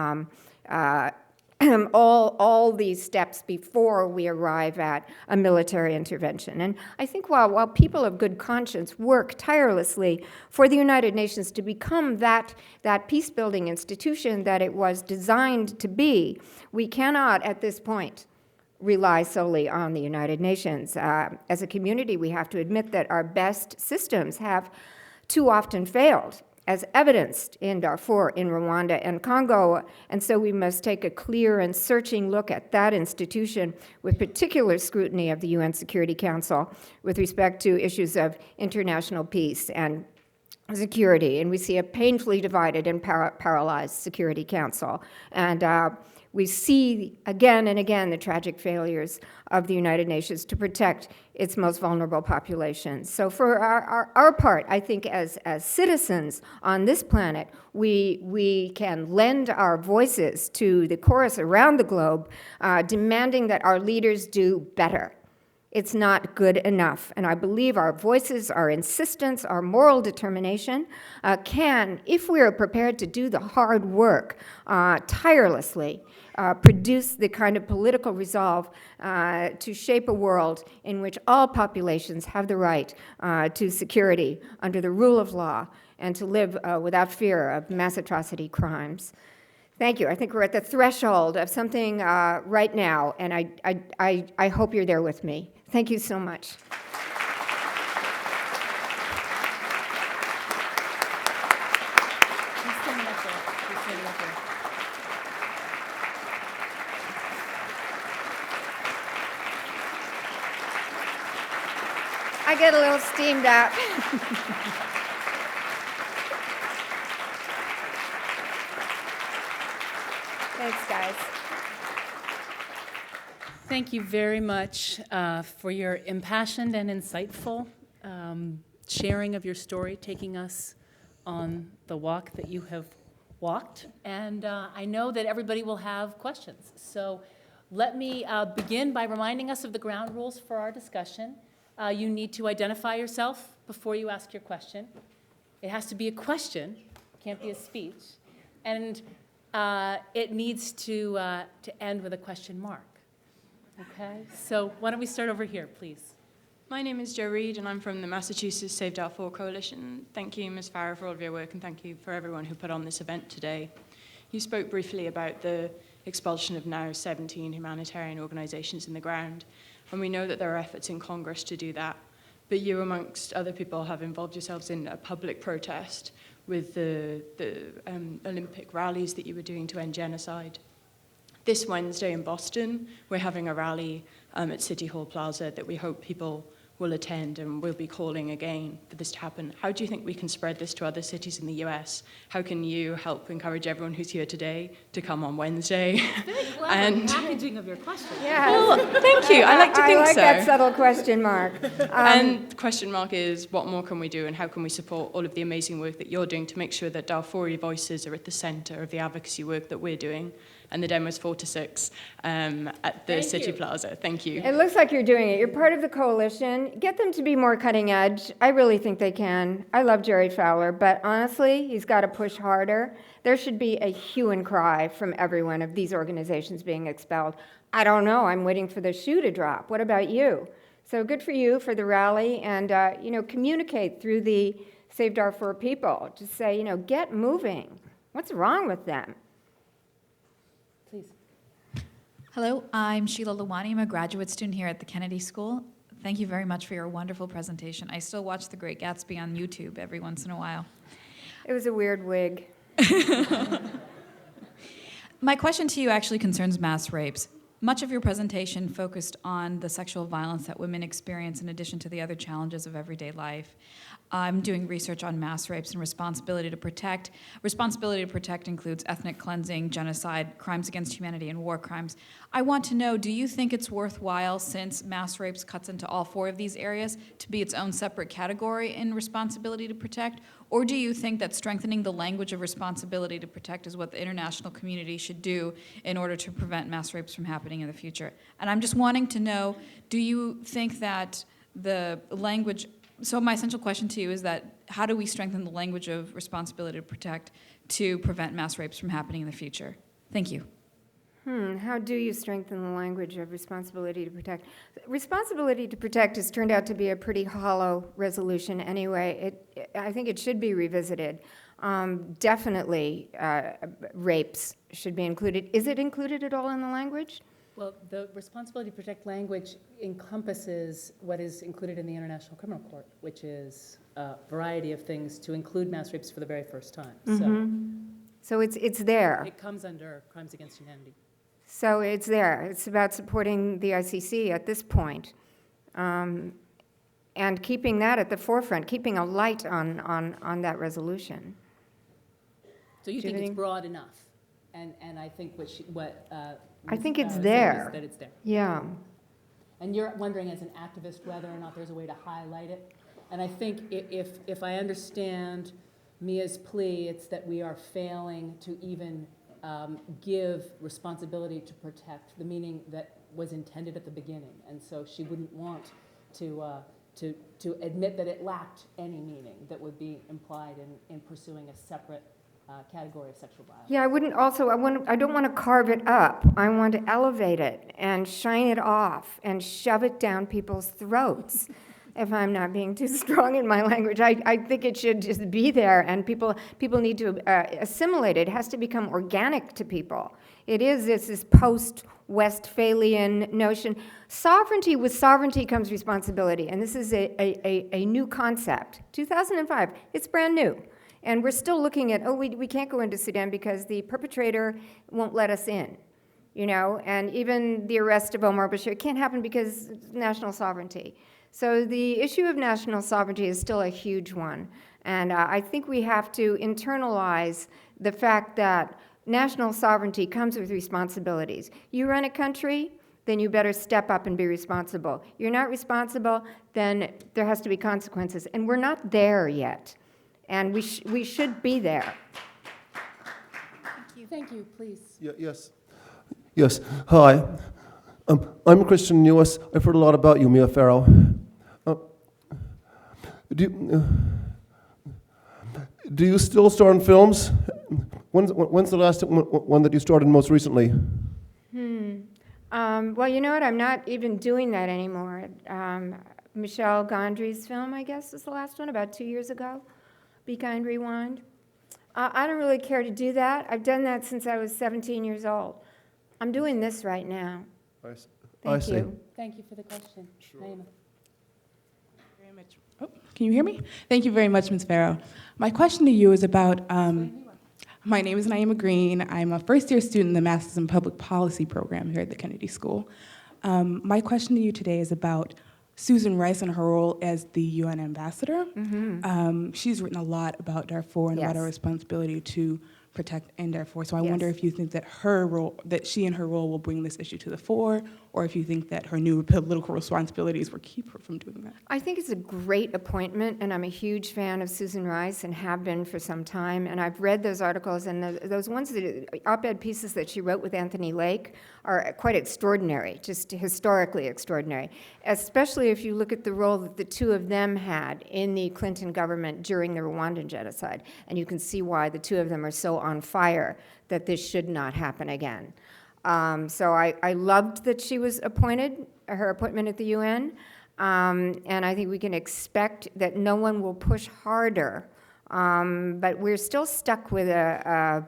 all these steps before we arrive at a military intervention. And I think while people of good conscience work tirelessly for the United Nations to become that peace-building institution that it was designed to be, we cannot at this point rely solely on the United Nations. As a community, we have to admit that our best systems have too often failed, as evidenced in Darfur, in Rwanda, and Congo. And so we must take a clear and searching look at that institution with particular scrutiny of the UN Security Council with respect to issues of international peace and security, and we see a painfully divided and paralyzed Security Council. And we see again and again the tragic failures of the United Nations to protect its most vulnerable populations. So for our part, I think as citizens on this planet, we can lend our voices to the chorus around the globe, demanding that our leaders do better. It's not good enough. And I believe our voices, our insistence, our moral determination can, if we are prepared to do the hard work tirelessly, produce the kind of political resolve to shape a world in which all populations have the right to security under the rule of law and to live without fear of mass atrocity crimes. Thank you. I think we're at the threshold of something right now, and I hope you're there with me. Thank you so much. I get a little steamed up. Thanks, guys. Thank you very much for your impassioned and insightful sharing of your story, taking us on the walk that you have walked. And I know that everybody will have questions. So let me begin by reminding us of the ground rules for our discussion. You need to identify yourself before you ask your question. It has to be a question, it can't be a speech. And it needs to end with a question mark. Okay, so why don't we start over here, please? My name is Jo Reed, and I'm from the Massachusetts Save Darfur Coalition. Thank you, Ms. Farrow, for all of your work, and thank you for everyone who put on this event today. You spoke briefly about the expulsion of now 17 humanitarian organizations in the ground, and we know that there are efforts in Congress to do that. But you, amongst other people, have involved yourselves in a public protest with the Olympic rallies that you were doing to end genocide. This Wednesday in Boston, we're having a rally at City Hall Plaza that we hope people will attend, and we'll be calling again for this to happen. How do you think we can spread this to other cities in the US? How can you help encourage everyone who's here today to come on Wednesday? Very clever packaging of your question. Yeah. Well, thank you. I like to think I like so. that subtle question mark. And the question mark is, what more can we do, and how can we support all of the amazing work that you're doing to make sure that Darfuri voices are at the center of the advocacy work that we're doing? And the demo's 4 to 6 at the City Plaza. Thank you. It looks like you're doing it. You're part of the coalition. Get them to be more cutting edge. I really think they can. I love Jerry Fowler, but honestly, he's got to push harder. There should be a hue and cry from everyone of these organizations being expelled. I don't know. I'm waiting for the shoe to drop. What about you? So good for you for the rally, and communicate through the Save Darfur people. Just say, get moving. What's wrong with them? Please. Hello, I'm Sheila Lawani. I'm a graduate student here at the Kennedy School. Thank you very much for your wonderful presentation. I still watch The Great Gatsby on YouTube every once in a while. It was a weird wig. My question to you actually concerns mass rapes. Much of your presentation focused on the sexual violence that women experience in addition to the other challenges of everyday life. I'm doing research on mass rapes and responsibility to protect. Responsibility to protect includes ethnic cleansing, genocide, crimes against humanity, and war crimes. I want to know, do you think it's worthwhile, since mass rapes cuts into all 4 of these areas, to be its own separate category in responsibility to protect? Or do you think that strengthening the language of responsibility to protect is what the international community should do in order to prevent mass rapes from happening in the future? And I'm just wanting to know, do you think that the language... So my essential question to you is that, how do we strengthen the language of responsibility to protect to prevent mass rapes from happening in the future? Thank you. How do you strengthen the language of responsibility to protect? Responsibility to protect has turned out to be a pretty hollow resolution anyway. I think it should be revisited. Definitely rapes should be included. Is it included at all in the language? Well, the responsibility to protect language encompasses what is included in the International Criminal Court, which is a variety of things to include mass rapes for the very first time. So it's there. It comes under crimes against humanity. So it's there. It's about supporting the ICC at this point. and keeping that at the forefront, keeping a light on that resolution. So you Do you think it's think- broad enough? And I think what I think Ms. it's Farrow said there. is that it's there. Yeah. And you're wondering as an activist whether or not there's a way to highlight it. And I think if I understand Mia's plea, it's that we are failing to even give responsibility to protect the meaning that was intended at the beginning. And so she wouldn't want to admit that it lacked any meaning that would be implied in pursuing a separate category of sexual violence. Yeah, I don't want to carve it up. I want to elevate it and shine it off and shove it down people's throats. If I'm not being too strong in my language, I think it should just be there, and people need to assimilate it. It has to become organic to people. It's this post-Westphalian notion. Sovereignty, with sovereignty comes responsibility, and this is a new concept. 2005, it's brand new. And we're still looking at, we can't go into Sudan because the perpetrator won't let us in, and even the arrest of Omar Bashir can't happen because it's national sovereignty. So the issue of national sovereignty is still a huge one. And I think we have to internalize the fact that national sovereignty comes with responsibilities. You run a country, then you better step up and be responsible. You're not responsible, then there has to be consequences. And we're not there yet. And we should be there. Thank you, please. Yes. Hi. I'm Christian Newis. I've heard a lot about you, Mia Farrow. Do you still star in films? When's the last one that you starred in most recently? Well, you know what? I'm not even doing that anymore. Michelle Gondry's film, I guess, is the last one, about 2 years ago. Be Kind, Rewind. I don't really care to do that. I've done that since I was 17 years old. I'm doing this right now. I see. Thank you. Thank you for the question. Halima. Very much. Oh, can you hear me? Thank you very much, Ms. Farrow. My question to you is about, my name is Naima Green. I'm a first-year student in the Masters in Public Policy program here at the Kennedy School. My question to you today is about Susan Rice and her role as the UN ambassador. She's written a lot about Darfur and about our responsibility to protect in Darfur. So I wonder if you think that her role, that she and her role will bring this issue to the fore, or if you think that her new political responsibilities will keep her from doing that. I think it's a great appointment, and I'm a huge fan of Susan Rice and have been for some time. And I've read those articles, and those op-ed pieces that she wrote with Anthony Lake are quite extraordinary, just historically extraordinary, especially if you look at the role that the two of them had in the Clinton government during the Rwandan Genocide. And you can see why the two of them are so on fire that this should not happen again. So I loved that she was appointed, her appointment at the UN, and I think we can expect that no one will push harder. But we're still stuck with a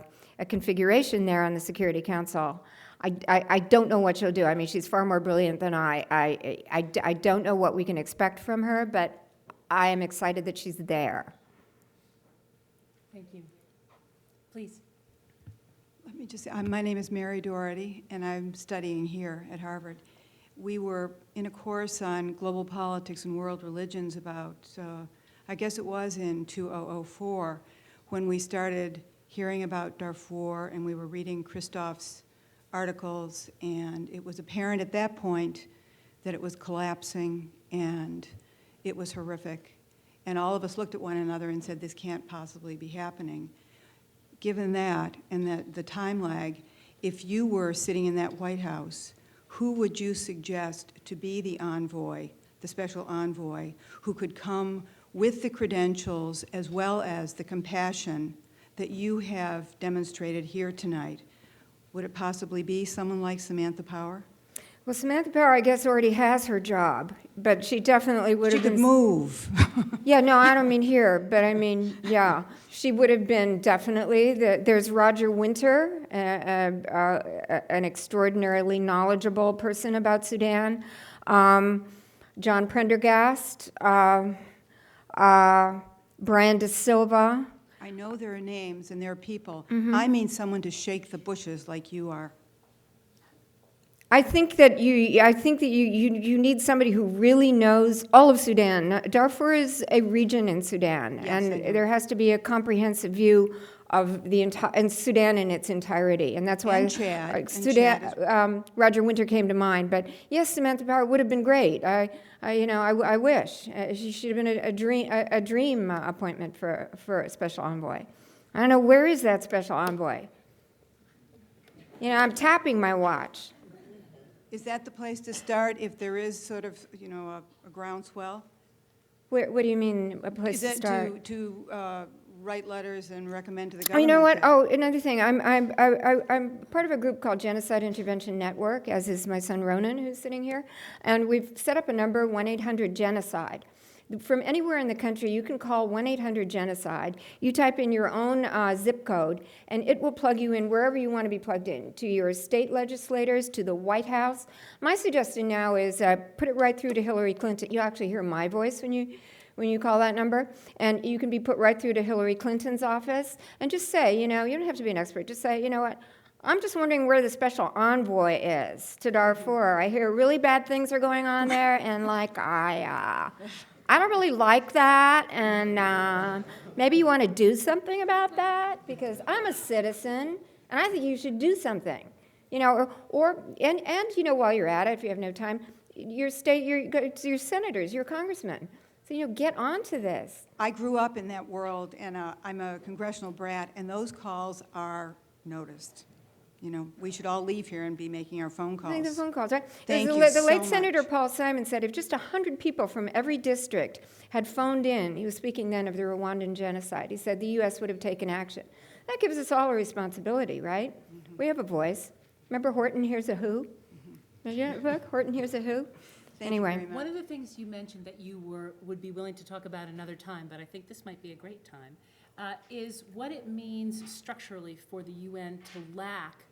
configuration there on the Security Council. I don't know what she'll do. I mean, she's far more brilliant than I don't know what we can expect from her, but I am excited that she's there. Thank you. Please. Let me just say, my name is Mary Doherty, and I'm studying here at Harvard. We were in a course on global politics and world religions about, I guess it was in 2004, when we started hearing about Darfur, and we were reading Christoph's articles, and it was apparent at that point that it was collapsing, and it was horrific. And all of us looked at one another and said, this can't possibly be happening. Given that, and the time lag, if you were sitting in that White House, who would you suggest to be the envoy, the special envoy, who could come with the credentials as well as the compassion that you have demonstrated here tonight? Would it possibly be someone like Samantha Power? Well, Samantha Power, I guess, already has her job, but she definitely would have been. She could move. Yeah, no, I don't mean here, but I mean, yeah, she would have been definitely. There's Roger Winter, an extraordinarily knowledgeable person about Sudan. John Prendergast, Brian De Silva. I know there are names and there are people. I mean someone to shake the bushes like you are. I think that you need somebody who really knows all of Sudan. Darfur is a region in Sudan, Yes, I know. and there has to be a comprehensive view of the entire Sudan in its entirety, and that's why And Chad, and Sudan. Chad as Roger Winter came to mind, but yes, Samantha Power would have been great. I wish she should have been a dream appointment for a special envoy. I don't know, where is that special envoy? I'm tapping my watch. Is that the place to start if there is sort of, a groundswell? What do you mean, a place Is to that start? to write letters and recommend to the Oh, government? you know what? that- Oh, another thing. I'm part of a group called Genocide Intervention Network, as is my son Ronan, who's sitting here. And we've set up a number, 1-800-GENOCIDE. From anywhere in the country, you can call 1-800-GENOCIDE. You type in your own zip code, and it will plug you in wherever you want to be plugged in, to your state legislators, to the White House. My suggestion now is put it right through to Hillary Clinton. You actually hear my voice when you call that number, and you can be put right through to Hillary Clinton's office, and just say, you don't have to be an expert, just say, you know what, I'm just wondering where the special envoy is to Darfur. I hear really bad things are going on there, and I don't really like that, and maybe you want to do something about that, because I'm a citizen, and I think you should do something. While you're at it, if you have no time, your senators, your congressmen. So, get on to this. I grew up in that world, and I'm a congressional brat, and those calls are noticed. We should all leave here and be making our phone calls. Make the phone calls, right? Thank the you the so late much. Senator Paul Simon said if just 100 people from every district had phoned in, he was speaking then of the Rwandan genocide, he said the U.S. would have taken action. That gives us all a responsibility, right? Mm-hmm. We have a voice. Remember Horton Hears a Who? Remember that book, Horton Hears a Who? Thank you Anyway. very much. One of the things you mentioned that you would be willing to talk about another time, but I think this might be a great time, is what it means structurally for the UN to lack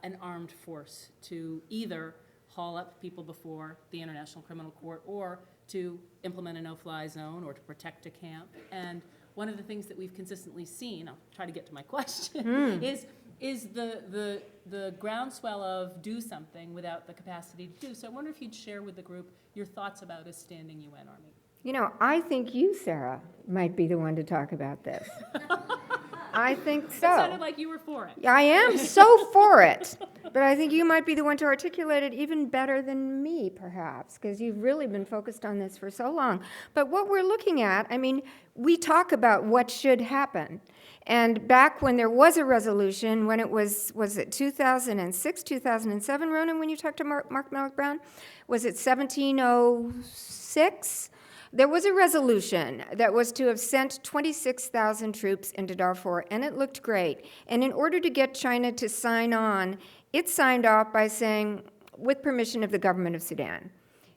an armed force to either haul up people before the International Criminal Court or to implement a no-fly zone or to protect a camp. And one of the things that we've consistently seen, I'll try to get to my question, is the groundswell of do something without the capacity to do. So I wonder if you'd share with the group your thoughts about a standing UN army. I think you, Sarah, might be the one to talk about this. I think so. It sounded like you were for it. I am so for it, but I think you might be the one to articulate it even better than me, perhaps, because you've really been focused on this for so long. But what we're looking at, we talk about what should happen. And back when there was a resolution, when it was it 2006, 2007, Ronan, when you talked to Mark Malloch Brown? Was it 1706? There was a resolution that was to have sent 26,000 troops into Darfur, and it looked great. And in order to get China to sign on, it signed off by saying, with permission of the government of Sudan.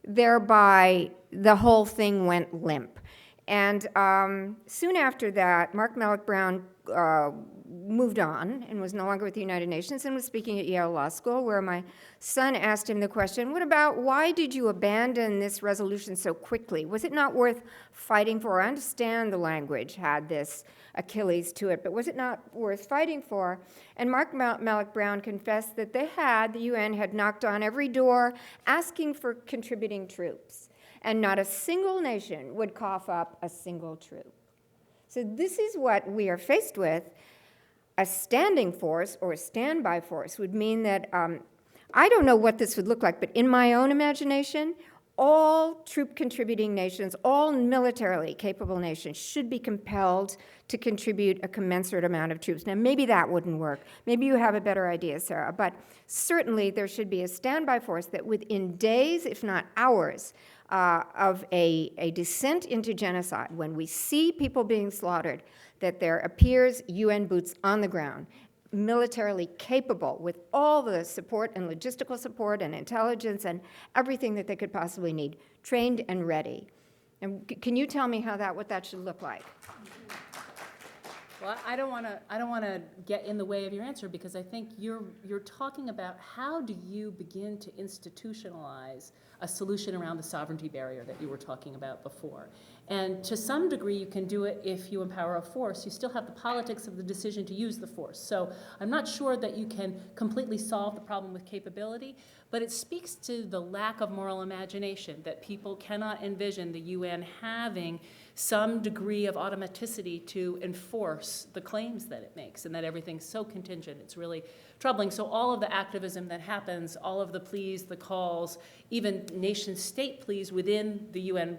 Thereby, the whole thing went limp. And soon after that, Mark Malloch Brown moved on and was no longer with the United Nations and was speaking at Yale Law School, where my son asked him the question, why did you abandon this resolution so quickly? Was it not worth fighting for? I understand the language had this Achilles to it, but was it not worth fighting for? And Mark Malloch Brown confessed that the UN had knocked on every door asking for contributing troops, and not a single nation would cough up a single troop. So this is what we are faced with. A standing force or a standby force would mean that, I don't know what this would look like, but in my own imagination, all troop-contributing nations, all militarily capable nations should be compelled to contribute a commensurate amount of troops. Now, maybe that wouldn't work. Maybe you have a better idea, Sarah, but certainly there should be a standby force that within days, if not hours, of a descent into genocide, when we see people being slaughtered, that there appears UN boots on the ground, militarily capable with all the support and logistical support and intelligence and everything that they could possibly need, trained and ready. And can you tell me what that should look like? Well, I don't want to get in the way of your answer, because I think you're talking about how do you begin to institutionalize a solution around the sovereignty barrier that you were talking about before. And to some degree, you can do it if you empower a force. You still have the politics of the decision to use the force. So I'm not sure that you can completely solve the problem with capability, but it speaks to the lack of moral imagination, that people cannot envision the UN having some degree of automaticity to enforce the claims that it makes, and that everything's so contingent. It's really troubling. So all of the activism that happens, all of the pleas, the calls, even nation-state pleas within the UN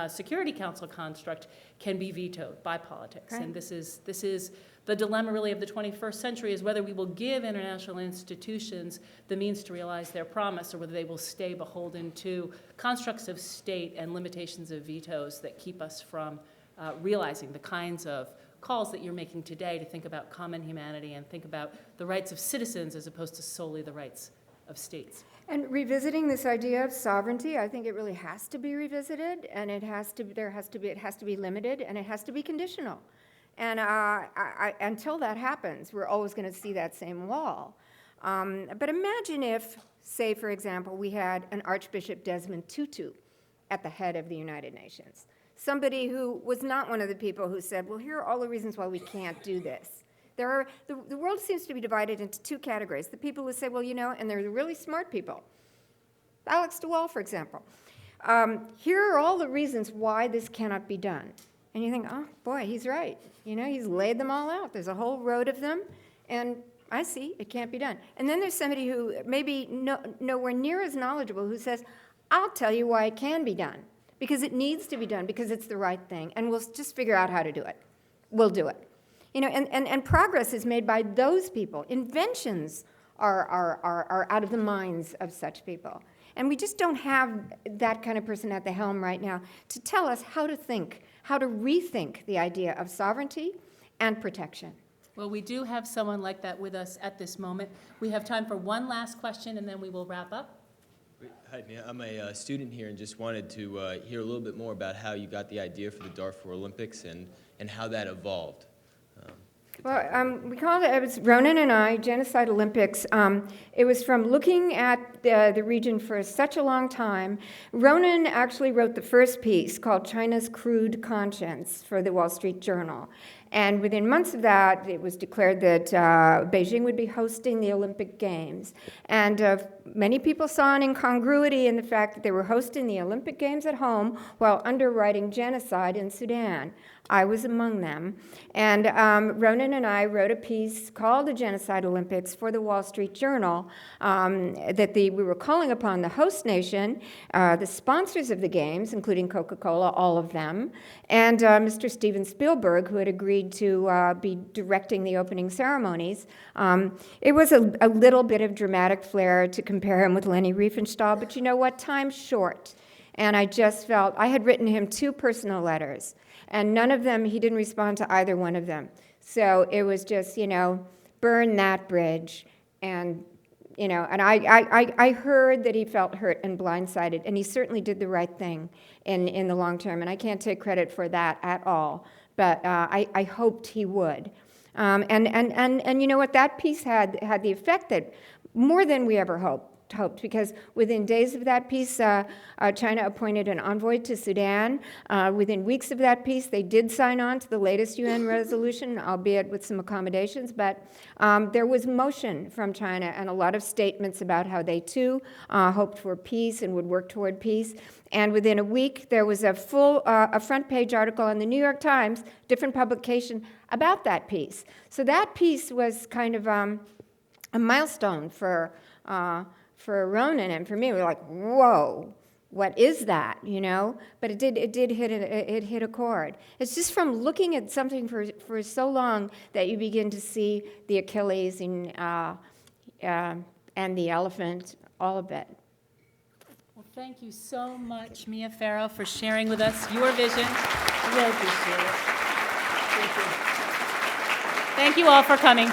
Security Council construct can be vetoed by politics. Right. And this is the dilemma really of the 21st century, is whether we will give international institutions the means to realize their promise, or whether they will stay beholden to constructs of state and limitations of vetoes that keep us from realizing the kinds of calls that you're making today to think about common humanity and think about the rights of citizens as opposed to solely the rights of states. And revisiting this idea of sovereignty, I think it really has to be revisited, and it has to be limited, and it has to be conditional. And until that happens, we're always going to see that same wall. But imagine if, say, for example, we had an Archbishop Desmond Tutu at the head of the United Nations, somebody who was not one of the people who said, well, here are all the reasons why we can't do this. The world seems to be divided into two categories. The people who say, well, you know, and they're the really smart people. Alex DeWall, for example. Here are all the reasons why this cannot be done. And you think, oh, boy, he's right. You know, he's laid them all out. There's a whole road of them, and I see it can't be done. And then there's somebody who maybe nowhere near as knowledgeable who says, I'll tell you why it can be done, because it needs to be done, because it's the right thing, and we'll just figure out how to do it. We'll do it. You know, and progress is made by those people. Inventions are out of the minds of such people. And we just don't have that kind of person at the helm right now to tell us how to think, how to rethink the idea of sovereignty and protection. Well, we do have someone like that with us at this moment. We have time for one last question, and then we will wrap up. Hi, Mia. I'm a student here and just wanted to hear a little bit more about how you got the idea for the Darfur Olympics and how that evolved. Well, we called it was Ronan and I, Genocide Olympics. It was from looking at the region for such a long time. Ronan actually wrote the first piece called China's Crude Conscience for the Wall Street Journal. And within months of that, it was declared that Beijing would be hosting the Olympic Games. And many people saw an incongruity in the fact that they were hosting the Olympic Games at home while underwriting genocide in Sudan. I was among them. And Ronan and I wrote a piece called the Genocide Olympics for the Wall Street Journal that we were calling upon the host nation, the sponsors of the games, including Coca-Cola, all of them, and Mr. Steven Spielberg, who had agreed to be directing the opening ceremonies. It was a little bit of dramatic flair to compare him with Leni Riefenstahl, but you know what? Time's short. And I just felt, I had written him 2 personal letters, and none of them, he didn't respond to either one of them. So it was just, you know, burn that bridge. And, you know, and I heard that he felt hurt and blindsided, and he certainly did the right thing in the long term. And I can't take credit for that at all, but I hoped he would. And you know what, that piece had the effect that more than we ever hoped, because within days of that piece, China appointed an envoy to Sudan. Within weeks of that piece, they did sign on to the latest UN resolution, albeit with some accommodations, but there was motion from China and a lot of statements about how they too hoped for peace and would work toward peace. And within a week, there was a full front page article in the New York Times, different publication, about that piece. So that piece was kind of a milestone for Ronan and for me. We were like, whoa, what is that, you know? But it did hit a chord. It's just from looking at something for so long that you begin to see the Achilles and the elephant, all of it. Well, thank you so much, Mia Farrow, for sharing with us your vision. I really appreciate it. Thank you all for coming.